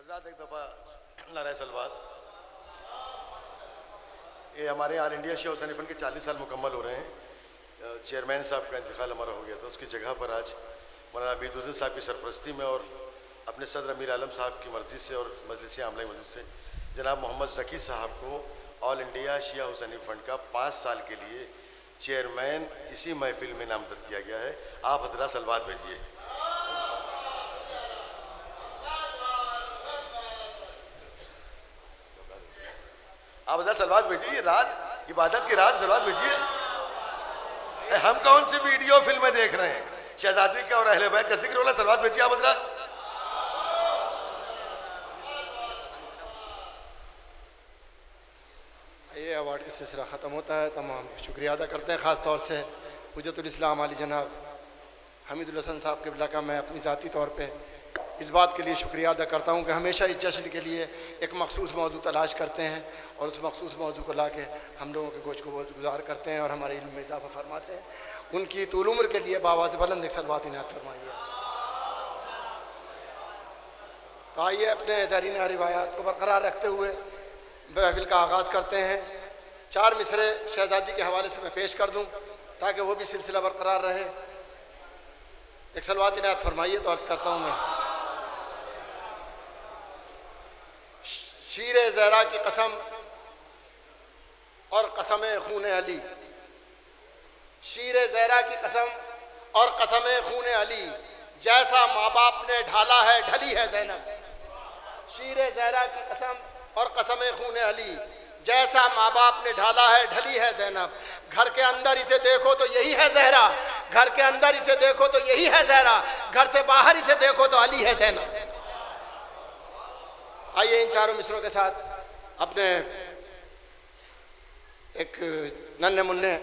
हजरात एक दफ़ा नाराय सलवात। ये हमारे ऑल इंडिया शिया हुसैनी फंड के 40 साल मुकम्मल हो रहे हैं। चेयरमैन साहब का इंतकाल हमारा हो गया था, उसकी जगह पर आज मौलाना अमीरुद्दीन साहब की सरपरस्ती में और अपने सदर अमीर आलम साहब की मर्ज़ी से और मजलिस आमला की मर्ज़ी से जनाब मोहम्मद ज़की साहब को ऑल इंडिया शिया हुसैनी फंड का 5 साल के लिए चेयरमैन इसी महफिल में नामजद किया गया है। आप हजरात सलवात भेजिए। आप हजरात सलवात भेजिए। रात इबादत की रात सलवात भेजिए। हम कौन सी वीडियो फिल्में देख रहे हैं? शहजादी का और अहले बैत का जिक्र वाला सलवात भेजिए आप हजरात। ये अवार्ड का सिलसिला ख़त्म होता है। तमाम शुक्रिया अदा करते हैं, ख़ास तौर से हुज्जतुल इस्लाम आली जनाब हमीदुल हसन साहब के बिला का मैं अपनी ज़ाती तौर पे इस बात के लिए शुक्रिया अदा करता हूँ कि हमेशा इस जश्न के लिए एक मखसूस मौजू तलाश करते हैं और उस मखसूस मौजू को ला के हम लोगों के गोश को गुजार करते हैं और हमारे इल्म में इजाफा फरमाते हैं। उनकी तूल उम्र के लिए बावाज़ बुलंद एक सलवात इनायत फरमाइए। तो आइए अपने दरीना रिवायात को बरकरार रखते हुए महफिल का आगाज़ करते हैं। 4 मिसरे शहजादी के हवाले से मैं पेश कर दूँ ताकि वो भी सिलसिला बरकरार रहे। एक सलवात इनायत फरमाइए। तो अर्ज़ करता हूँ मैं, शीर ज़हरा की कसम और कसम खून अली, शीर ज़हरा की कसम और कसम खून अली, जैसा माँ बाप ने ढाला है ढली है ज़ैनब। शीर ज़हरा की कसम और कसम खून अली, जैसा माँ बाप ने ढाला है ढली है ज़ैनब। घर के अंदर इसे देखो तो यही है ज़हरा, घर के अंदर इसे देखो तो यही है ज़हरा, घर से बाहर इसे देखो तो अली है ज़ैनब। आइए इन चारों मिसरों के साथ अपने एक नन्हे मुन्ने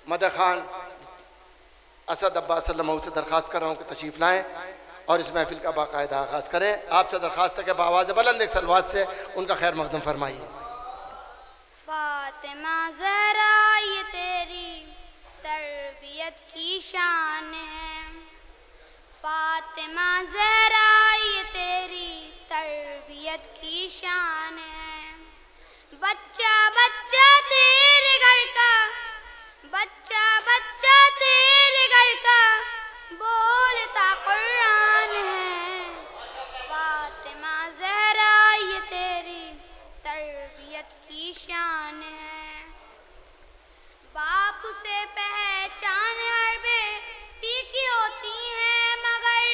मदह खान असद अब्बास सल्लल्लाहु से दरख्वास्त कर रहा हूँ कि तशरीफ़ लाएँ और इस महफिल का बाकायदा आगाज़ करें। आपसे दरख्वास्त है कि बावाज़ बुलंद एक सलवात से उनका खैर मकदम फरमाइए। फातिमा ज़हरा ये तेरी तरबियत की शान है, फातिमा ज़हरा ये तेरी तरबियत की शान है। बच्चा बच्चा तेरे घर का, बच्चा बच्चा तेरे घर का बोलता कुरान है। फातिमा ज़हरा ये तेरी तरबियत की शान है। बाप से पहचान हर बेटी की होती है, मगर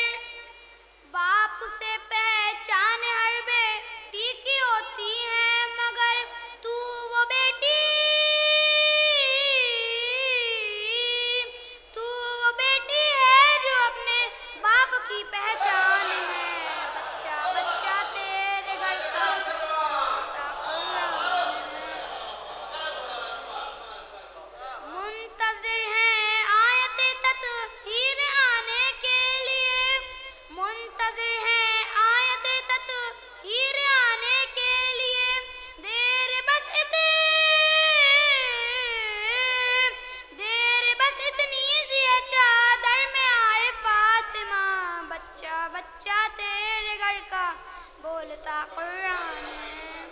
बाप से पहचान हर बेटी की होती है, मगर तू वो बेटी, तू वो बेटी है जो अपने बाप की पहचान है। बच्चा बच्चा तेरे घर का बोलता कुरान है। मुंतज़िर हैं आयते तत्हीर आने के लिए, मुंतज़िर हैं आयते तत्हीर आने के लिए। देर बस इतनी सी है चादर में आए फातिमा। बच्चा बच्चा तेरे घर का बोलता कुरान है।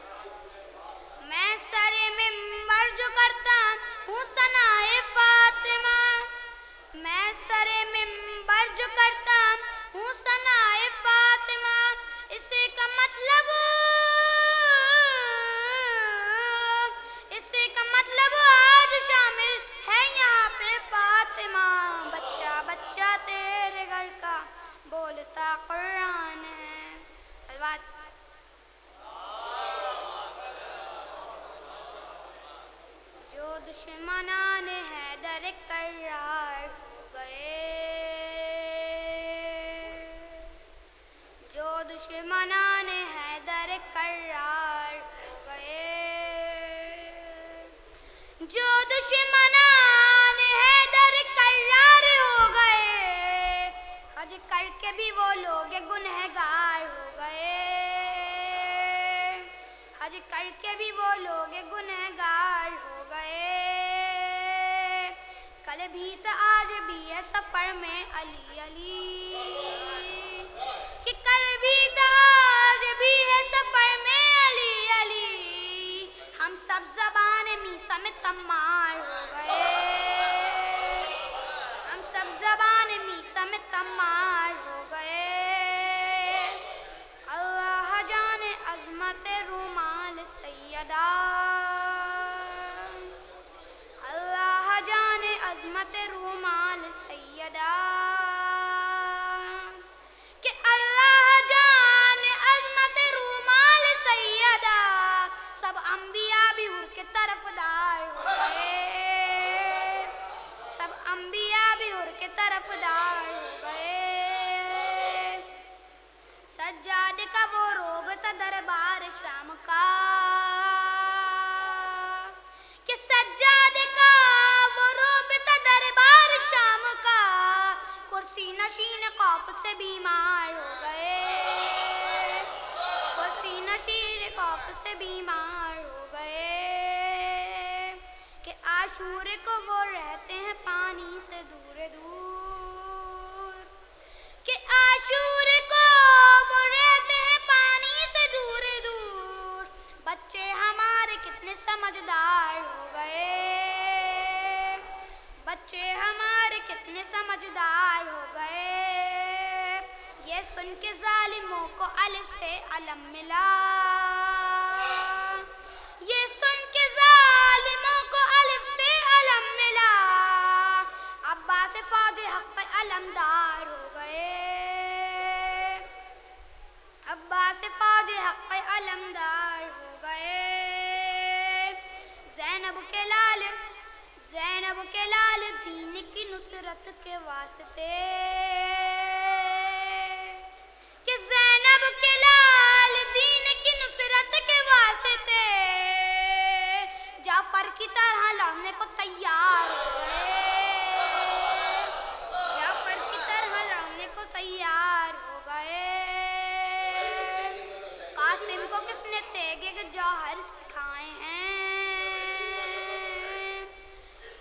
मैं सरे मिंबर जो करता हूँ सनाए फातिमा, मैं सरे मिंबर जो करता हूँ सनाए फातिमा। इसी का मतलब, इसी का मतलब आज शामिल है यहाँ पे फातिमा। बच्चा बच्चा तेरे घर का बोलता कुरान है। सलवात। जो दुश्मनान हैदर करार हो गए, जो दुश्मनान हैदर करार हो गए, जो दुश्मनान हैदर करार हो गए, हज करके भी वो लोग गुनहगार हो गए, हज करके भी वो लोग गुनहगार हो गए। कल भी तो आज भी है सफर में अली अली, कि कल भी तो आज भी अजमत रूमाल सैयदा कि अल्लाह जाने अजमत रूमाल सैयदा सब अंबिया भी हुर के तरफदार हो गए, सब अंबिया भी हुर के तरफदार हो गए। सज्जाद का वो रोब था दरबार शाम का कि सज्जाद का वो रोब था दरबार शाम का, कुर्सी नशीन खौफ से बीमार हो गए, कुर्सी नशीन खौफ से बीमार हो गए। कि आशूर को वो रहते हैं पानी से दूर दूर, कि आशूर को वो रहते हैं पानी से दूर दूर। बच्चे हमारे कितने समझदार हो गए, बच्चे हमारे कितने समझदार हो गए। ये सुन के जालिमों को अलिफ से अलम मिला, ये सुन के जालिमों को अलिफ से अलम मिला। अब्बास फौज हक पे अलमदार हो गए, अब्बास फौज हक पे अलमदार हो गए। ज़ैनब के लाल दीन की नुसरत के वास्ते, कि ज़ैनब के लाल दीन की नुसरत के वास्ते जाफर की तरह लड़ने को तैयार हो गए, जाफर की तरह लड़ने को तैयार हो गए। कासिम को किसने तेगे के जौहर सिखाए हैं,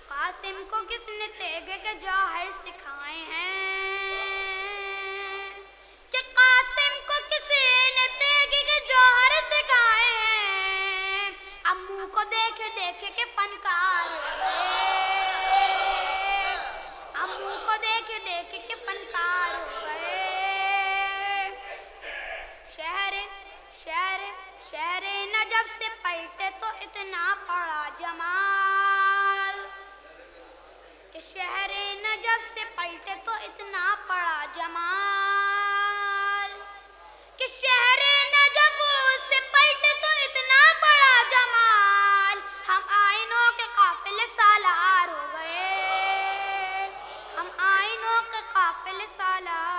कासिम को किसने तेगे के जौहर सिखाए हैं। कि कासिम को किसी ने तेगे के जौहर सिखाए हैं। अम्मू को देखे देखे के फनकार हो गए, अम्मू को देखे देखे के फनकार हो गए। शहरे नजफ से पलटे तो इतना पड़ा जमाल, कि शहरे नजफ से पलटे तो इतना पड़ा जमाल, कि शहरे नजफ से पलटे तो इतना बड़ा जमाल। हम आइनों के काफिले सालार हो गए, हम आइनों के काफिले सालार